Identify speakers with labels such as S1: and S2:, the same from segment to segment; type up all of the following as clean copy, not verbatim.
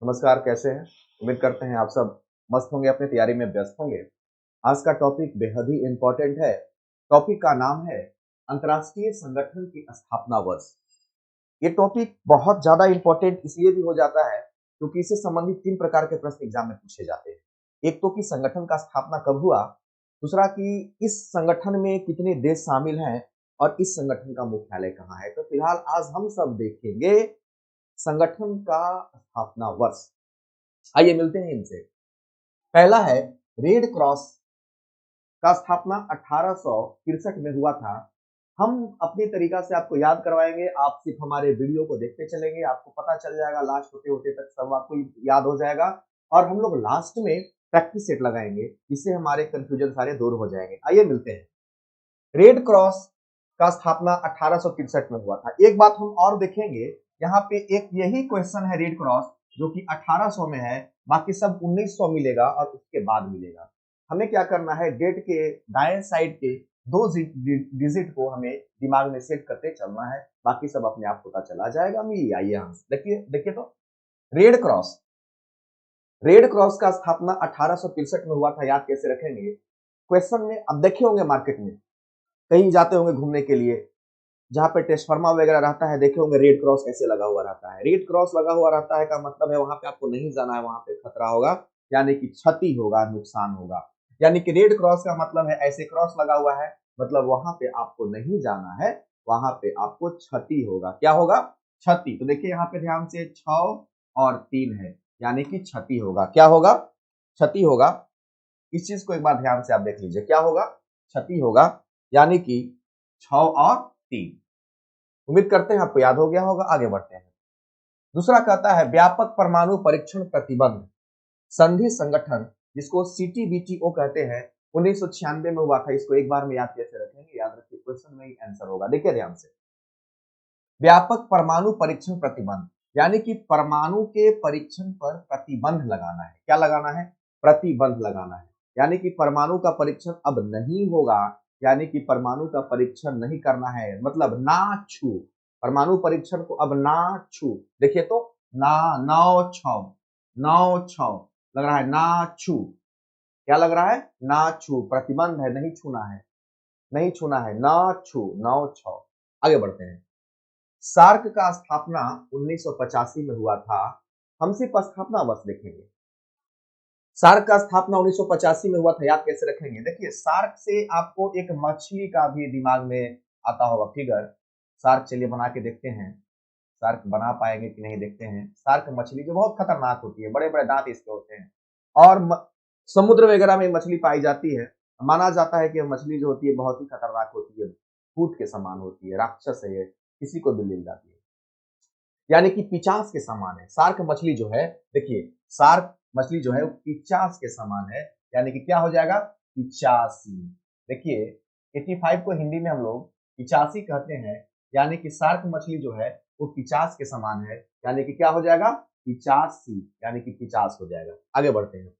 S1: नमस्कार, कैसे हैं? उम्मीद करते हैं आप सब मस्त होंगे, अपनी तैयारी में व्यस्त होंगे। आज का टॉपिक बेहद ही इम्पोर्टेंट है। टॉपिक का नाम है अंतर्राष्ट्रीय संगठन की स्थापना वर्ष। ये टॉपिक बहुत ज़्यादा इम्पोर्टेंट इसलिए भी हो जाता है क्योंकि इससे संबंधित 3 प्रकार के प्रश्न एग्जाम में पूछे जाते हैं। एक तो कि संगठन का स्थापना कब हुआ, दूसरा कि इस संगठन में कितने देश शामिल हैं और इस संगठन का मुख्यालय कहाँ है। तो फिलहाल आज हम सब देखेंगे संगठन का स्थापना वर्ष। आइए मिलते हैं इनसे। पहला है रेड क्रॉस का स्थापना 1863 में हुआ था। हम अपने तरीका से आपको याद करवाएंगे, आप सिर्फ हमारे वीडियो को देखते चलेंगे, आपको पता चल जाएगा, लास्ट होते होते तक सब आपको याद हो जाएगा। और हम लोग लास्ट में प्रैक्टिस सेट लगाएंगे, जिससे हमारे कंफ्यूजन सारे दूर हो जाएंगे। आइए मिलते हैं। रेड क्रॉस का स्थापना 1863 में हुआ था। एक बात हम और देखेंगे, यहाँ पे एक यही क्वेश्चन है रेड क्रॉस जो कि 1800 में है, बाकी सब 1900 मिलेगा और उसके बाद मिलेगा। हमें क्या करना है, डेट के दाएं साइड के दो डिजिट को हमें दिमाग में सेट करते चलना है, बाकी सब अपने आप पता चला जाएगा। मिलिए, आइए हम देखिए देखिए तो रेड क्रॉस का स्थापना 1863 में हुआ था। याद कैसे रखेंगे? क्वेश्चन में अब देखे होंगे, मार्केट में कहीं जाते होंगे घूमने के लिए, जहां पे ट्रांसफार्मर वगैरह रहता है, देखे होंगे रेड क्रॉस ऐसे लगा हुआ रहता है। रेड क्रॉस लगा हुआ रहता है का मतलब है वहां पे आपको नहीं जाना है, वहां पे खतरा होगा, यानी कि क्षति होगा, नुकसान होगा। यानी कि रेड क्रॉस का मतलब है ऐसे क्रॉस लगा हुआ है, मतलब वहां पे आपको नहीं जाना है, वहां पे आपको क्षति होगा। क्या होगा? क्षति। तो देखिए यहाँ पे ध्यान से 6 और 3 है, यानी कि क्षति होगा। क्या होगा? क्षति होगा। इस चीज को एक बार ध्यान से आप देख लीजिए, क्या होगा? क्षति होगा, यानी कि 6 और 3। उम्मीद करते हैं आपको याद हो गया होगा। आगे बढ़ते हैं। दूसरा कहता है व्यापक परमाणु परीक्षण प्रतिबंध संधि संगठन, जिसको सीटीबीटीओ कहते हैं, 1996 में हुआ था। इसको एक बार में याद कैसे रखेंगे? याद रखिए, क्वेश्चन में ही आंसर होगा। देखिए ध्यान से, व्यापक परमाणु परीक्षण प्रतिबंध यानी कि परमाणु के परीक्षण पर प्रतिबंध लगाना है। क्या लगाना है? प्रतिबंध लगाना है, यानी कि परमाणु का परीक्षण अब नहीं होगा, यानी कि परमाणु का परीक्षण नहीं करना है, मतलब ना छू। परमाणु परीक्षण को अब ना छू। देखिए तो ना, नौ छ लग रहा है, ना छू। क्या लग रहा है? ना छू। प्रतिबंध है, नहीं छूना है, नहीं छूना है, ना छू, नौ छ। आगे बढ़ते हैं। सार्क का स्थापना 1985 में हुआ था। हम सिर्फ स्थापना वर्ष देखेंगे। सार्क का स्थापना 1985 में हुआ था। याद कैसे रखेंगे? देखिए, सार्क से आपको एक मछली का भी दिमाग में आता होगा फिगर। सार्क चलिए बना के देखते हैं, सार्क बना पाएंगे कि नहीं देखते हैं। सार्क मछली जो बहुत खतरनाक होती है, बड़े बड़े दांत इसके होते हैं और समुद्र वगैरह में मछली पाई जाती है। माना जाता है कि मछली जो होती है बहुत ही खतरनाक होती है, भूत के समान होती है, राक्षस है ये, किसी को भी ले जाती है, यानी कि पिचास के समान है। सार्क मछली जो है, देखिए सार्क मछली जो है वो पिचास के समान है, यानी कि क्या हो जाएगा? पिचासी। देखिए 85 को हिंदी में हम लोग पिचासी कहते हैं, यानी कि सार्क मछली जो है वो पिचास के समान है, यानी कि क्या हो जाएगा? पिचासी, यानी कि 50 हो जाएगा। आगे बढ़ते हैं।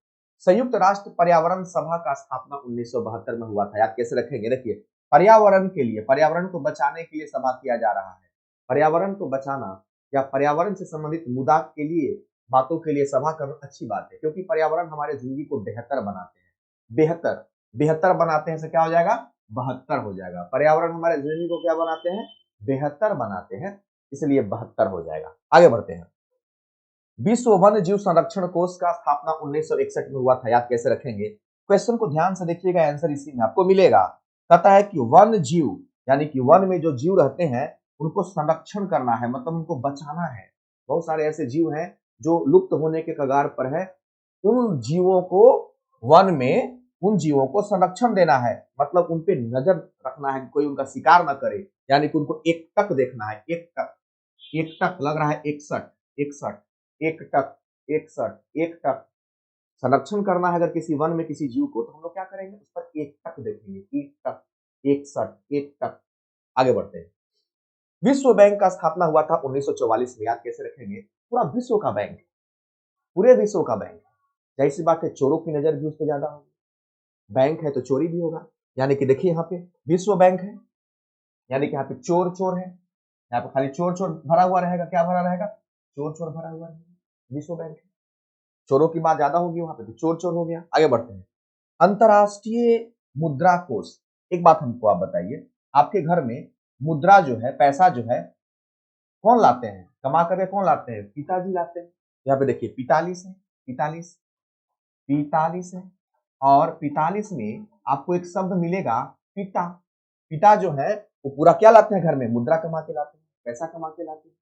S1: संयुक्त राष्ट्र पर्यावरण सभा का स्थापना 1972 में हुआ था। याद कैसे रखेंगे? देखिए, पर्यावरण के लिए, पर्यावरण को बचाने के लिए सभा किया जा रहा है। पर्यावरण को बचाना या पर्यावरण से संबंधित मुद्दा के लिए, बातों के लिए सभा करना अच्छी बात है, क्योंकि पर्यावरण हमारे जिंदगी को बेहतर बनाते हैं। बेहतर बेहतर बनाते हैं से क्या हो जाएगा? 72 हो जाएगा। पर्यावरण हमारे जिंदगी को क्या बनाते हैं? बेहतर बनाते हैं, इसलिए 72 हो जाएगा। आगे बढ़ते हैं। विश्व वन्य जीव संरक्षण कोष का स्थापना 1961 में हुआ था। याद कैसे रखेंगे? क्वेश्चन को ध्यान से देखिएगा, आंसर इसी में आपको मिलेगा। कहता है कि वन्य जीव यानी कि वन में जो जीव रहते हैं उनको संरक्षण करना है, मतलब उनको बचाना है। बहुत सारे ऐसे जीव हैं जो लुप्त होने के कगार पर है, उन जीवों को वन में, उन जीवों को संरक्षण देना है, मतलब उन पे नजर रखना है, कोई उनका शिकार न करे, यानी कि उनको एक टक देखना है। एक टक लग रहा है, 61 61 एक टक 61 एक टक संरक्षण करना है। अगर किसी वन में किसी जीव को, तो हम लोग क्या करेंगे? उस पर एक टक देखेंगे, एक टक 61 एक टक। आगे बढ़ते हैं। विश्व बैंक का स्थापना हुआ था 1944 में। याद कैसे रखेंगे? पूरा विश्व का बैंक, पूरे विश्व का बैंक। जाहिर सी बात है, चोरों की नजर भी उस पर ज्यादा होगी। बैंक है तो चोरी भी होगा, यानी कि देखिए यहाँ पे विश्व बैंक है, यानी कि यहाँ पे चोर चोर है, यहाँ पे खाली चोर चोर भरा हुआ रहेगा। क्या भरा रहेगा? चोर चोर भरा हुआ रहेगा। विश्व बैंक है। चोरों की बात ज्यादा होगी वहां पे, तो चोर चोर हो गया। आगे बढ़ते हैं। अंतरराष्ट्रीय मुद्रा कोष। एक बात हमको आप बताइए, आपके घर में मुद्रा जो है, पैसा जो है, कौन लाते हैं? कमा करके कौन लाते हैं? पिताजी लाते हैं। यहाँ पे देखिए 45 है, 45, 45 है, और 45 में आपको एक शब्द मिलेगा पिता। पिता जो है वो पूरा क्या लाते हैं घर में? मुद्रा कमा के लाते हैं, पैसा कमा के लाते हैं।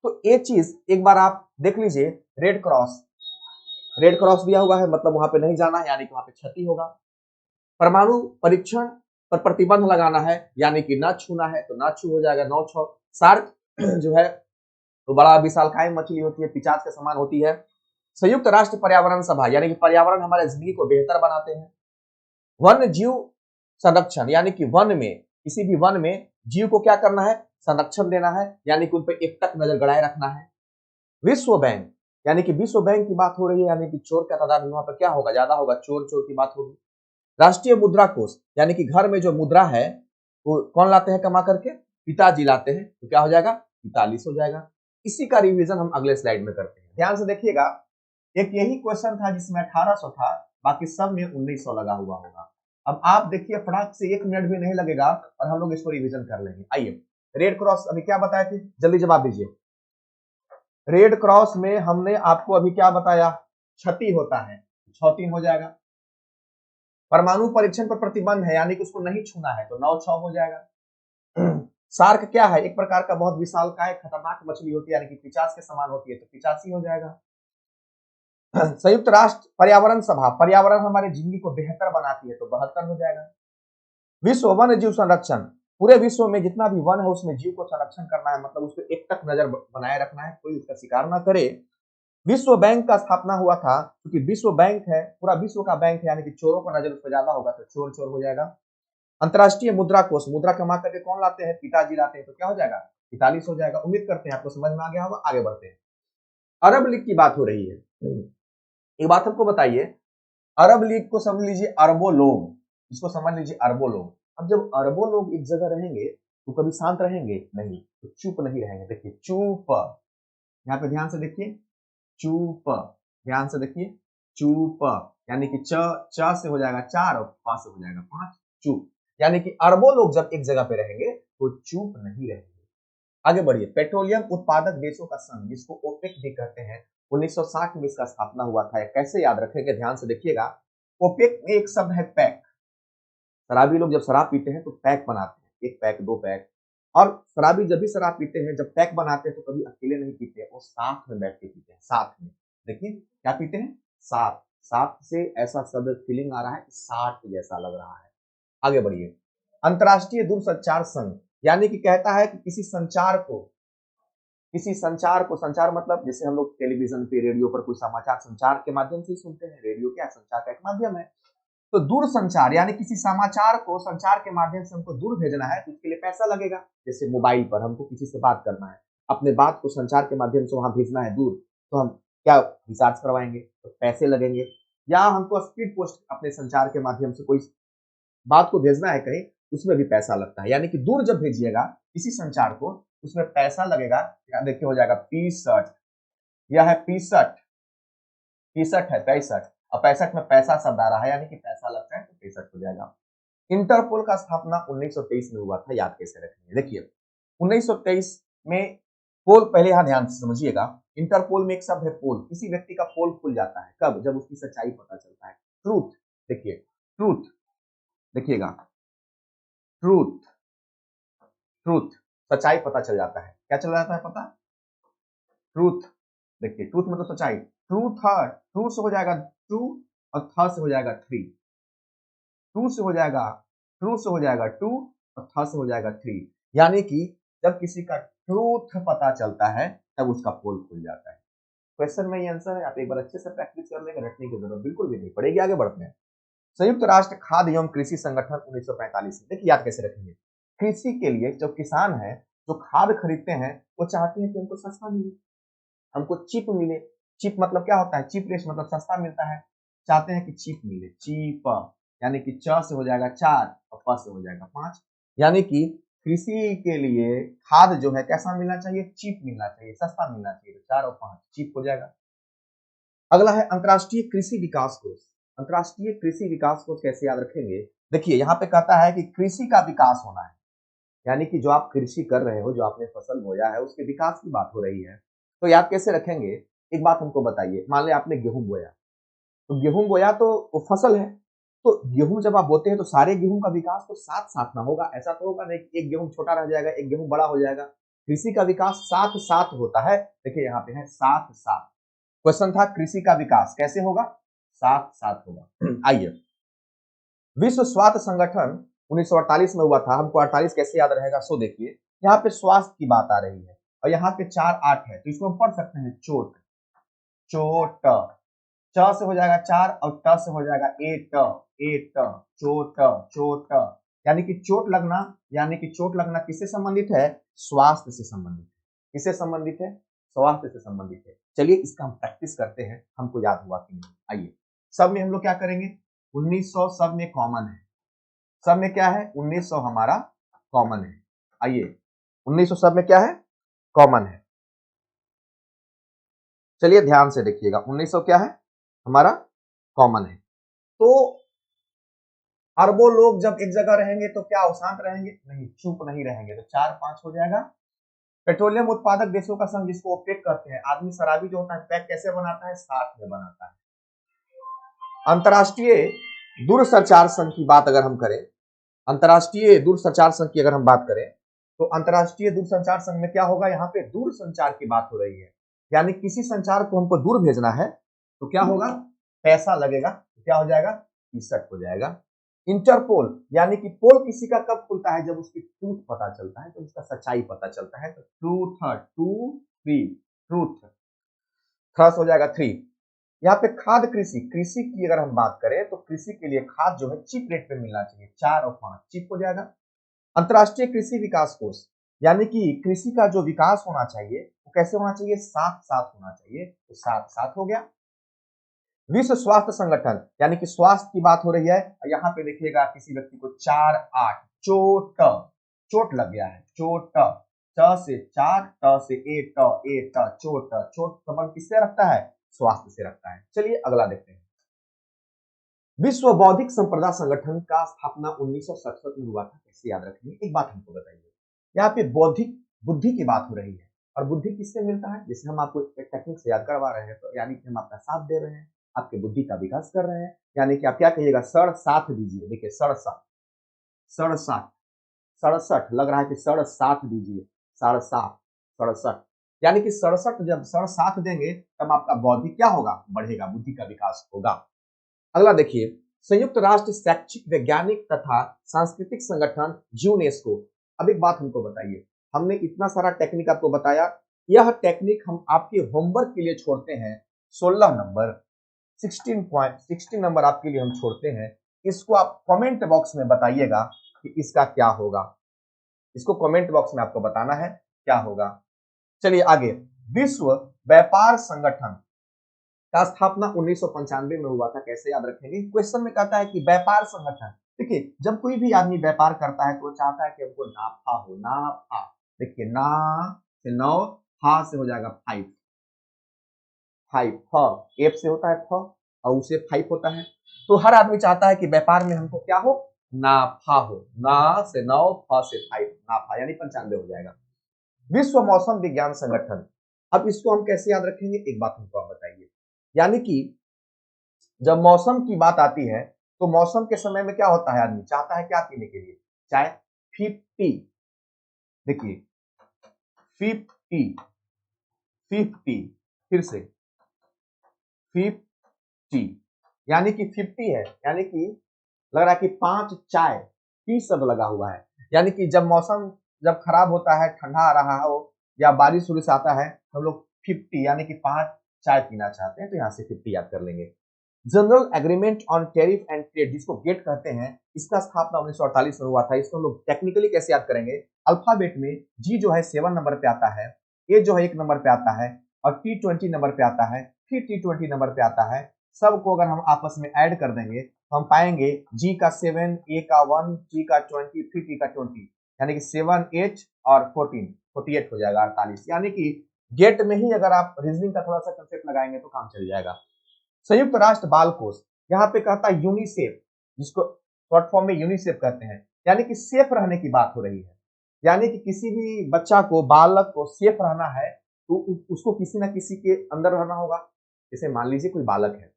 S1: तो ये चीज एक बार आप देख लीजिए। रेड क्रॉस, रेड क्रॉस दिया हुआ है, मतलब वहां पे नहीं जाना है, यानी कि वहां पे क्षति होगा। परमाणु परीक्षण पर प्रतिबंध लगाना है, यानी कि ना छूना है तो ना छू हो जाएगा, नौ छो। शार्क जो है तो बड़ा विशालकाय मछली होती है, पिचास के समान होती है। संयुक्त राष्ट्र पर्यावरण सभा, यानी कि पर्यावरण हमारे जिंदगी को बेहतर बनाते हैं। वन्य जीव संरक्षण, यानी कि वन में, किसी भी वन में जीव को क्या करना है? संरक्षण देना है, यानी कि उन पर एक टक नजर गड़ाए रखना है। विश्व बैंक, यानी कि विश्व बैंक की बात हो रही है, यानी कि चोर का तादाद वहां पर क्या होगा? ज्यादा होगा, चोर चोर की बात होगी। राष्ट्रीय मुद्रा कोष, यानी कि घर में जो मुद्रा है वो कौन लाते हैं कमा करके? पिताजी लाते हैं, तो क्या हो जाएगा? 45 हो जाएगा। इसी का रिवीजन हम अगले स्लाइड में करते हैं। ध्यान से देखिएगा, एक यही क्वेश्चन था जिसमें 1800 था, बाकी सब में 1900 लगा हुआ होगा। अब आप देखिए, फटाक से 1 मिनट भी नहीं लगेगा और हम लोग इसको रिवीजन कर लेंगे। आइए, रेड क्रॉस अभी क्या बताए थे, जल्दी जवाब दीजिए। रेड क्रॉस में हमने आपको अभी क्या बताया? क्षति होता है, 6-3 हो जाएगा। परमाणु परीक्षण पर प्रतिबंध है, यानी कि उसको नहीं छूना है, तो 9-6 हो जाएगा। शार्क क्या है? एक प्रकार का बहुत विशालकाय खतरनाक मछली होती है, यानी कि 50 के समान होती है, तो 85 हो जाएगा। संयुक्त राष्ट्र पर्यावरण सभा, पर्यावरण हमारी जिंदगी को बेहतर बनाती है, तो 72 हो जाएगा। विश्व वन्य जीव संरक्षण, पूरे विश्व में जितना भी वन है उसमें जीव को संरक्षण करना है, मतलब उस पर एक तक नजर बनाए रखना है, कोई उसका शिकार ना करे। विश्व बैंक का स्थापना हुआ था, क्योंकि विश्व बैंक है, पूरा विश्व का बैंक है, यानी कि चोरों का नजर उस पर ज्यादा होगा, तो चोर चोर हो जाएगा। अंतरराष्ट्रीय मुद्रा कोष, मुद्रा कमा करके कौन लाते हैं? पिताजी लाते हैं, तो क्या हो जाएगा? 45 हो जाएगा। उम्मीद करते हैं आपको समझ में आ गया होगा। आगे बढ़ते हैं। अरब लीग की बात हो रही है। एक बात हमको बताइए, अरब लीग को समझ लीजिए अरबों लोग, इसको समझ लीजिए अरबों लोग। अब जब अरबों लोग एक जगह रहेंगे तो कभी शांत रहेंगे? नहीं, तो चुप नहीं रहेंगे। देखिए चुप, यहाँ पे ध्यान से देखिए, चुप, ध्यान से देखिए, चुप, यानी कि च से हो जाएगा 4 और प से हो जाएगा 5, चुप। यानी कि अरबों लोग जब एक जगह पे रहेंगे तो चुप नहीं रहेंगे। आगे बढ़िए। पेट्रोलियम उत्पादक देशों का संघ, जिसको ओपेक भी कहते हैं, 1960 में इसका स्थापना हुआ था। कैसे याद रखेंगे? ध्यान से देखिएगा। ओपेक में एक शब्द है पैक। शराबी लोग जब शराब पीते हैं तो पैक बनाते हैं, 1 पैक 2 पैक। और शराबी जब भी शराब पीते हैं, जब पैक बनाते हैं, तो कभी अकेले नहीं पीते, वो साथ में बैठ के पीते हैं, साथ में। देखिए क्या पीते हैं? साथ। साथ से ऐसा शब्द फीलिंग आ रहा है कि साथ जैसा लग रहा है। आगे बढ़िए। अंतरराष्ट्रीय दूरसंचार संघ, यानी कि कहता है कि किसी संचार को, किसी संचार को, संचार मतलब जैसे हम लोग टेलीविजन पे, रेडियो पर कोई समाचार संचार के माध्यम से ही सुनते हैं। रेडियो क्या है? संचार का एक माध्यम है। तो दूर संचार, यानी किसी समाचार को संचार के माध्यम से हमको दूर भेजना है, तो उसके लिए पैसा लगेगा। जैसे मोबाइल पर हमको किसी से बात करना है, अपने बात को संचार के माध्यम से वहां भेजना है दूर, तो हम क्या रिचार्ज करवाएंगे? तो पैसे लगेंगे। या हमको स्पीड पोस्ट अपने संचार के माध्यम से कोई बात को भेजना है कहीं, उसमें भी पैसा लगता है। यानी कि दूर जब भेजिएगा किसी संचार को, उसमें पैसा लगेगा। यहाँ देखिए हो जाएगा 65, यह है 65, 65 है 65, और 65 में पैसा शब्द आ रहा है, यानी कि पैसा लगता है, तो 65 हो जाएगा। इंटरपोल का स्थापना 1923 में हुआ था, याद कैसे रखेंगे? देखिए 1923 में पोल, पहले यहां ध्यान से समझिएगा। इंटरपोल में एक शब्द है पोल, किसी व्यक्ति का पोल खुल जाता है, कब? जब उसकी सच्चाई पता चलता है, ट्रूथ। देखिए ट्रूथ, देखिएगा ट्रूथ, ट्रूथ, सच्चाई पता चल जाता है। क्या चल जाता है पता? ट्रूथ। देखिए ट्रूथ मतलब सच्चाई। ट्रू था, ट्रू से हो जाएगा ट्रू, और था से हो जाएगा थ्री। ट्रू से हो जाएगा, ट्रू से हो जाएगा टू, और था से हो जाएगा थ्री। यानी कि जब किसी का ट्रूथ पता चलता है तब उसका पोल खुल जाता है। क्वेश्चन में ये आंसर है, आप एक बार अच्छे से प्रैक्टिस कर लेंगे, रटने की जरूरत बिल्कुल भी नहीं पड़ेगी। आगे बढ़ते हैं। संयुक्त राष्ट्र खाद्य एवं कृषि संगठन 1945 में, देखिए याद कैसे रखेंगे। कृषि के लिए जो किसान है, जो खाद खरीदते हैं, वो चाहते हैं कि हमको सस्ता मिले, हमको चिप मिले। चिप मतलब क्या होता है? चीप रेट मतलब सस्ता मिलता है। चाहते हैं कि चिप मिले, चीप, यानी कि च से हो जाएगा 4 और प से हो जाएगा 5। यानी कि कृषि के लिए खाद जो है कैसा मिलना चाहिए? चीप मिलना चाहिए, सस्ता मिलना चाहिए, तो 4 और 5 चीप हो जाएगा। अगला है अंतर्राष्ट्रीय कृषि विकास कोष। अंतर्राष्ट्रीय कृषि विकास कोष कैसे याद रखेंगे? देखिए यहाँ पे कहता है कि कृषि का विकास होना है, यानी कि जो आप कृषि कर रहे हो, जो आपने फसल बोया है, उसके विकास की बात हो रही है। तो याद कैसे रखेंगे? एक बात हमको बताइए, मान लिया आपने गेहूं बोया, तो गेहूं बोया तो वो फसल है, तो गेहूं जब आप बोते हैं तो सारे गेहूं का विकास तो साथ साथ ना होगा, ऐसा तो होगा नहीं एक गेहूं छोटा रह जाएगा, एक गेहूं बड़ा हो जाएगा। कृषि का विकास साथ साथ होता है। देखिए यहाँ पे है साथ साथ। क्वेश्चन था कृषि का विकास कैसे होगा? साथ साथ होगा। आइए, विश्व स्वास्थ्य संगठन 1948 में हुआ था, हमको 48 कैसे याद रहेगा? सो देखिए यहाँ पे स्वास्थ्य की बात आ रही है और यहाँ पे 4-8 है, तो इसको हम पढ़ सकते हैं चोट। चोट, च से हो जाएगा 4 और ट से हो जाएगा एट, एट, चोट, चोट। यानी कि चोट लगना, यानी कि चोट लगना किससे संबंधित है? स्वास्थ्य से संबंधित है। किससे संबंधित है? स्वास्थ्य से संबंधित है। चलिए इसका हम प्रैक्टिस करते हैं, हमको याद हुआ कि नहीं। आइए, सब में हम लोग क्या करेंगे? 1900 सब में कॉमन है। सब में क्या है? 1900 हमारा कॉमन है। आइए, 1900 सब में क्या है? कॉमन है। चलिए ध्यान से देखिएगा, 1900 क्या है? हमारा कॉमन है। तो अरबों लोग जब एक जगह रहेंगे तो क्या वो शांत रहेंगे? नहीं, चुप नहीं रहेंगे। तो 4-5 हो जाएगा। पेट्रोलियम उत्पादक देशों का संघ, जिसको ओपेक कहते हैं। आदमी शराबी जो होता है पैक कैसे बनाता है? साथ में बनाता है। अंतर्राष्ट्रीय दूरसंचार संघ की बात अगर हम करें, अंतर्राष्ट्रीय दूरसंचार संघ की अगर हम बात करें, तो अंतर्राष्ट्रीय दूरसंचार संघ में क्या होगा? यहाँ पे दूर संचार की बात हो रही है, यानी किसी संचार को हमको दूर भेजना है तो क्या होगा? पैसा लगेगा। तो क्या हो जाएगा? 61 हो जाएगा। इंटरपोल, यानी कि पोल किसी का कब खुलता है? जब उसकी ट्रूथ पता चलता है, जब उसका सच्चाई पता चलता है। तो ट्रूथ, 2 3 ट्रूथ, थ्रस हो जाएगा 3। यहाँ पे खाद कृषि, कृषि की अगर हम बात करें तो कृषि के लिए खाद जो है चीप रेट पे मिलना चाहिए। 4 और 5 चीप हो जाएगा। अंतर्राष्ट्रीय कृषि विकास कोष, यानी कि कृषि का जो विकास होना चाहिए वो कैसे होना चाहिए? साथ साथ होना चाहिए। तो साथ साथ हो गया। विश्व स्वास्थ्य संगठन, यानी कि स्वास्थ्य की बात हो रही है। यहाँ पे देखिएगा किसी व्यक्ति को 4-8 चोट, चोट लग गया है। चोट, च से 4, ट से एट, एट, चोट। चोट संबंध किससे रखता है? स्वास्थ्य से रखता है। चलिए अगला देखते हैं। विश्व बौद्धिक संपदा संगठन का स्थापना 1967 में हुआ था। कैसे याद रखेंगे? एक बात हमको बताइए, यहाँ पे बौद्धिक बुद्धि की बात हो रही है, और बुद्धि किससे मिलता है? जैसे हम आपको एक टेक्निक से याद करवा रहे हैं, तो यानी कि हम आपका साथ दे रहे हैं, आपके बुद्धि का विकास कर रहे हैं। यानी कि आप क्या कहिएगा? सड़ साथ दीजिए। देखिए सड़सठ, सड़सठ, सड़सठ लग रहा है कि सड़ साथ दीजिए। सड़साठ, सड़सठ, यानी कि 67 जब सड़ साथ देंगे तब आपका बौद्धिक क्या होगा? बढ़ेगा, बुद्धि का विकास होगा। अगला देखिए, संयुक्त राष्ट्र शैक्षिक वैज्ञानिक तथा सांस्कृतिक संगठन यूनेस्को। अब एक बात हमको बताइए, हमने इतना सारा टेक्निक आपको बताया, यह टेक्निक हम आपके होमवर्क के लिए छोड़ते हैं। 16 नंबर, 16 नंबर आपके लिए हम छोड़ते हैं। इसको आप कमेंट बॉक्स में बताइएगा कि इसका क्या होगा। इसको कमेंट बॉक्स में आपको बताना है क्या होगा। चलिए आगे, विश्व व्यापार संगठन का स्थापना 1995 में हुआ था। कैसे याद रखेंगे? क्वेश्चन में कहता है कि व्यापार संगठन। देखिए जब कोई भी आदमी व्यापार करता है तो वो चाहता है कि हमको नाफा हो। नाफा, देखिए ना से 9, हा से हो जाएगा 5, 5 एफ से होता है फ, और उसे 5 होता है। तो हर आदमी चाहता है कि व्यापार में हमको क्या हो? नाफा हो। ना से 9, फ से 5, नाफा, यानी 95 हो जाएगा। विश्व मौसम विज्ञान संगठन, अब इसको हम कैसे याद रखेंगे? एक बात हमको आप बताइए, यानी कि जब मौसम की बात आती है तो मौसम के समय में क्या होता है? आदमी चाहता है क्या पीने के लिए? चाय। 50, देखिए 50, 50, फिर से 50, यानी कि 50 है, यानी कि लग रहा है कि 5 चाय, पी शब्द लगा हुआ है। यानी कि जब मौसम जब खराब होता है, ठंडा आ रहा हो या बारिश उरिश आता है, हम लोग 50 यानी कि 5 चाय पीना चाहते हैं, तो यहाँ से 50 याद कर लेंगे। General agreement on tariff and trade, जिसको गेट कहते हैं, इसका स्थापना 1948 में हुआ था। इसको हम लोग टेक्निकली कैसे याद करेंगे? अल्फाबेट में जी जो है 7 नंबर पे आता है, ए जो है 1 नंबर पे आता है, और टी 20 नंबर पे आता है, फिर टी 20 नंबर पे आता है। सबको अगर हम आपस में ऐड कर देंगे तो हम पाएंगे जी का 7, ए का 1, टी का 20, फिर टी का 20, यानी कि 7 8 और 14 48 हो जाएगा 48। यानी कि गेट में ही अगर आप रीजनिंग का थोड़ा सा कंसेप्ट लगाएंगे तो काम चल जाएगा। संयुक्त राष्ट्र बाल कोष, यहाँ पे कहता है यूनिसेफ, जिसको शॉर्ट फॉर्म में यूनिसेफ कहते हैं, यानी कि सेफ रहने की बात हो रही है। यानी कि किसी भी बच्चा को, बालक को सेफ रहना है तो उसको किसी ना किसी के अंदर रहना होगा। जैसे मान लीजिए कोई बालक है,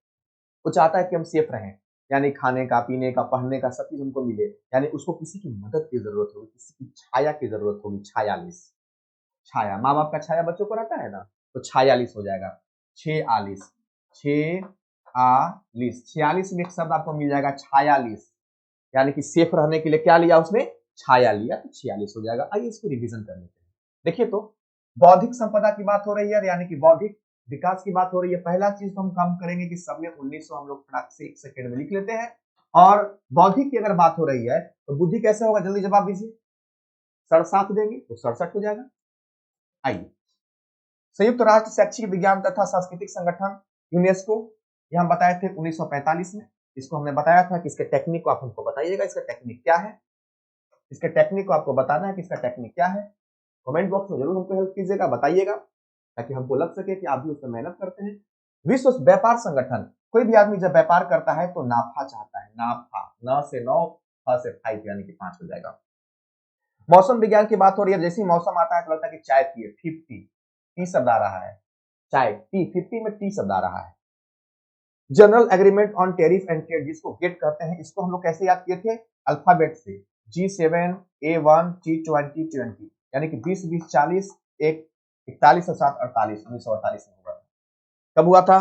S1: वो चाहता है कि हम सेफ रहें, यानी खाने का, पीने का, पढ़ने का सब चीज हमको मिले, यानी उसको किसी की मदद की जरूरत होगी, किसी की छाया की जरूरत होगी। छायालिस, छाया, माँ बाप का छाया बच्चों को रहता है ना, तो छायालिस हो जाएगा। 46, 46, 46 में एक शब्द आपको मिल जाएगा छायालिस, यानी कि सेफ रहने के लिए क्या लिया उसने, छाया लिया, तो 46 हो जाएगा। आइए इसको रिवीजन कर लेते हैं। देखिए तो बौद्धिक संपदा की बात हो रही है, यानी कि बौद्धिक विकास की बात हो रही है। पहला चीज तो हम काम करेंगे कि सब में 1900 हम लोग फटाक से 1 सेकंड में लिख लेते हैं। और बौद्धिक की अगर बात हो रही है तो बुद्धि कैसे होगा, जल्दी जवाब दीजिए। 67 देंगे तो 67 हो जाएगा। आइए, संयुक्त राष्ट्र शैक्षिक विज्ञान तथा सांस्कृतिक संगठन यूनेस्को, ये हम बताए थे 1945 में। इसको हमने बताया था कि इसके टेक्निक को आप हमको बताइएगा, इसका टेक्निक क्या है, इसके टेक्निक को आपको बताना है कि इसका टेक्निक क्या है। कमेंट बॉक्स में जरूर हमको हेल्प कीजिएगा, बताइएगा, ताकि हमको लग सके कि आप भी उसमें मेहनत करते हैं। विश्व व्यापार संगठन, कोई भी आदमी जब व्यापार करता है तो नाफा चाहता है, नाफा, 9 से 9, 5 से 5 यानी कि 5 हो जाएगा। मौसम विज्ञान की बात हो रही है, जैसे ही मौसम आता है तो लगता है कि चाय पिए, 50, टी शब्द आ रहा है, चाय टी, 50 में टी शब्द आ रहा है। General agreement on tariff and trade, जिसको गेट कहते हैं, इसको हम लोग कैसे याद किए थे, अल्फाबेट से, G7, A1, T20, 20, यानी कि 20, 20, 40, 1, 41 और 7, 48, 1948 में हुआ था। कब हुआ था,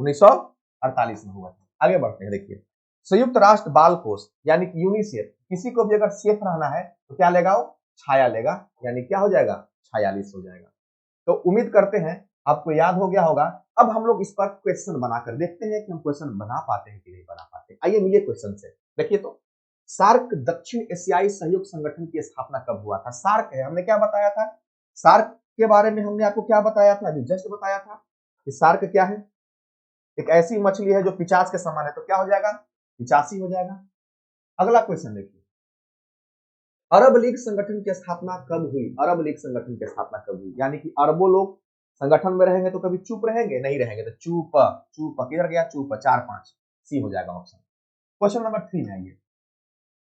S1: 1948 में हुआ था। आगे बढ़ते हैं, देखिए संयुक्त राष्ट्र बाल कोष, यानी कि यूनिसेफ, किसी को भी अगर सेफ रहना है तो क्या लेगा, वो छाया लेगा, यानी क्या हो जाएगा, 46 हो जाएगा। तो उम्मीद करते हैं आपको याद हो गया होगा। अब हम लोग इस पर क्वेश्चन बनाकर देखते हैं कि हम क्वेश्चन बना पाते हैं कि नहीं बना पाते। आइए मिलिए क्वेश्चन से। देखिए तो सार्क दक्षिण एशियाई सहयोग संगठन की स्थापना कब हुआ था। सार्क है, हमने क्या बताया था, सार्क के बारे में हमने आपको क्या बताया था, अभी जस्ट बताया था कि सार्क क्या है, एक ऐसी मछली है जो पिचास के समान है, तो क्या हो जाएगा, 85 हो जाएगा। अगला क्वेश्चन देखिए, अरब लीग संगठन की स्थापना कब हुई। अरब लीग संगठन की स्थापना कब हुई, यानी कि अरबों लोग संगठन में रहेंगे तो कभी चुप रहेंगे, नहीं रहेंगे, तो चुप, चुप किधर गया, चुप, 4, 5, सी हो जाएगा ऑप्शन। क्वेश्चन नंबर 3 में आइए,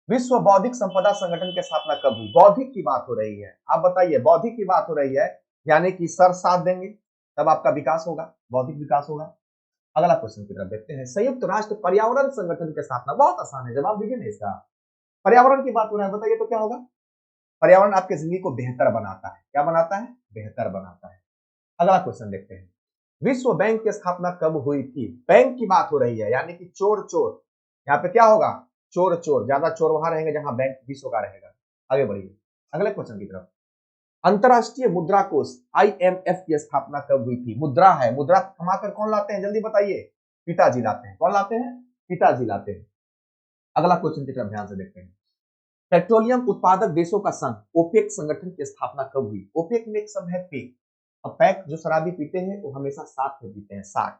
S1: विश्व बौद्धिक संपदा संगठन की स्थापना कब हुई। बौद्धिक की बात हो रही है, आप बताइए, बौद्धिक की बात हो रही है, यानी कि सर साथ देंगे तब आपका विकास होगा, बौद्धिक विकास होगा। अगला क्वेश्चन की तरफ देखते हैं, संयुक्त राष्ट्र पर्यावरण संगठन की स्थापना, बहुत आसान है, जवाब दीजिए ना इसका। पर्यावरण की बात हो रहा है, बताइए तो क्या होगा, पर्यावरण आपकी जिंदगी को बेहतर बनाता है, क्या बनाता है, बेहतर बनाता है। अगला क्वेश्चन देखते हैं, विश्व बैंक की स्थापना कब हुई थी। बैंक की बात हो रही है, यानी कि चोर चोर, यहाँ पे क्या होगा, चोर चोर, ज्यादा चोर वहां रहेंगे जहां बैंक विश्व का रहेगा। आगे बढ़िए अगले क्वेश्चन की तरफ, अंतरराष्ट्रीय मुद्रा कोष IMF की स्थापना कब हुई थी। मुद्रा है, मुद्रा कमाकर कौन लाते हैं, जल्दी बताइए, पिताजी लाते हैं। कौन लाते हैं, पिताजी लाते हैं। अगला क्वेश्चन की तरफ ध्यान से देखते हैं, पेट्रोलियम उत्पादक देशों का संघ ओपेक संगठन की स्थापना कब हुई। ओपेक में एक शब्द है पेक, और पैक जो शराबी पीते हैं वो हमेशा साथ में पीते हैं, साथ।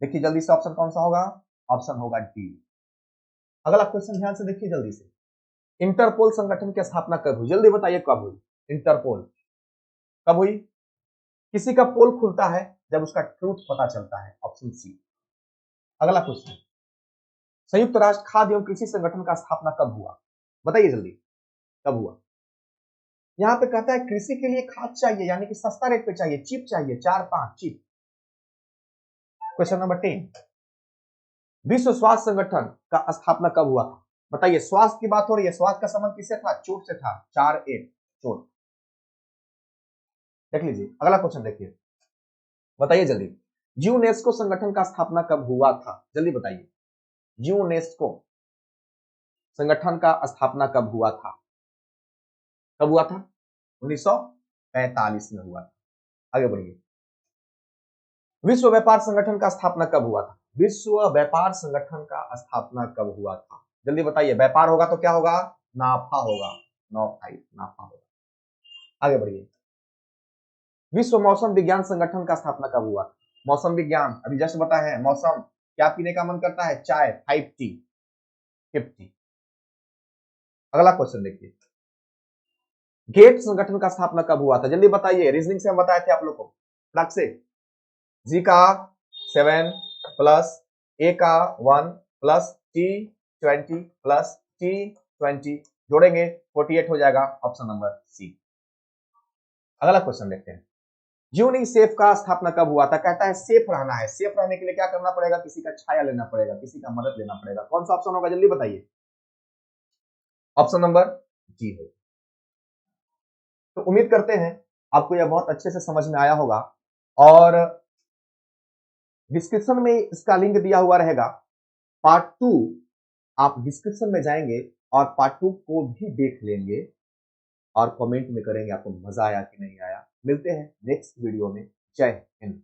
S1: देखिए जल्दी से ऑप्शन कौन सा होगा, ऑप्शन होगा डी। अगला क्वेश्चन ध्यान से देखिए जल्दी से, इंटरपोल संगठन की स्थापना कब हुई, जल्दी बताइए कब हुई। इंटरपोल कब हुई, किसी का पोल खुलता है जब उसका ट्रूथ पता चलता है, ऑप्शन सी। अगला क्वेश्चन, संयुक्त राष्ट्र खाद्य एवं कृषि संगठन का स्थापना कब हुआ, बताइए जल्दी, कब हुआ। यहाँ पे कहता है कृषि के लिए खाद चाहिए, यानी कि सस्ता रेट पे चाहिए, चिप चाहिए, 4, 5 चिप। क्वेश्चन नंबर 10, विश्व स्वास्थ्य संगठन का स्थापना कब हुआ था, बताइए। स्वास्थ्य की बात हो रही है, स्वास्थ्य का संबंध किससे था, चोट से था, 4, 1 चोट। देख लीजिए अगला क्वेश्चन देखिए, बताइए जल्दी, यूनेस्को संगठन का स्थापना कब हुआ था, जल्दी बताइए। यूनेस्को संगठन का स्थापना कब हुआ था, कब हुआ था, 1945 में हुआ था। आगे बढ़िए, विश्व व्यापार संगठन का स्थापना कब हुआ था। विश्व व्यापार संगठन का स्थापना कब हुआ था, जल्दी बताइए। व्यापार होगा तो क्या होगा, नाफा होगा, 9, 5 नाफा होगा। आगे बढ़िए, विश्व मौसम विज्ञान संगठन का स्थापना कब हुआ था। मौसम विज्ञान अभी जस्ट बताया है, मौसम क्या पीने का मन करता है, चाय, 5T 50। अगला क्वेश्चन देखिए, गेट संगठन का स्थापना कब हुआ था, जल्दी बताइए। रीजनिंग से हम बताए थे आप लोग को, अलग से, जी का 7, प्लस ए का 1 प्लस T20 प्लस T20 जोड़ेंगे 48 हो जाएगा, ऑप्शन नंबर सी। अगला क्वेश्चन देखते हैं। यूनिक सेफ का स्थापना कब हुआ था? कहता है सेफ रहना है, सेफ रहने के लिए क्या करना पड़ेगा? किसी का छाया लेना पड़ेगा, किसी का मदद लेना पड़ेगा। कौन सा ऑप्शन होगा, जल्दी बताइए। ऑप्शन नंबर जी है। तो उम्मीद करते हैं आपको यह बहुत अच्छे से समझ में आया होगा, और डिस्क्रिप्शन में इसका लिंक दिया हुआ रहेगा। पार्ट 2 आप डिस्क्रिप्शन में जाएंगे और पार्ट 2 को भी देख लेंगे और कमेंट में करेंगे आपको मजा आया कि नहीं आया। मिलते हैं नेक्स्ट वीडियो में। जय हिंद।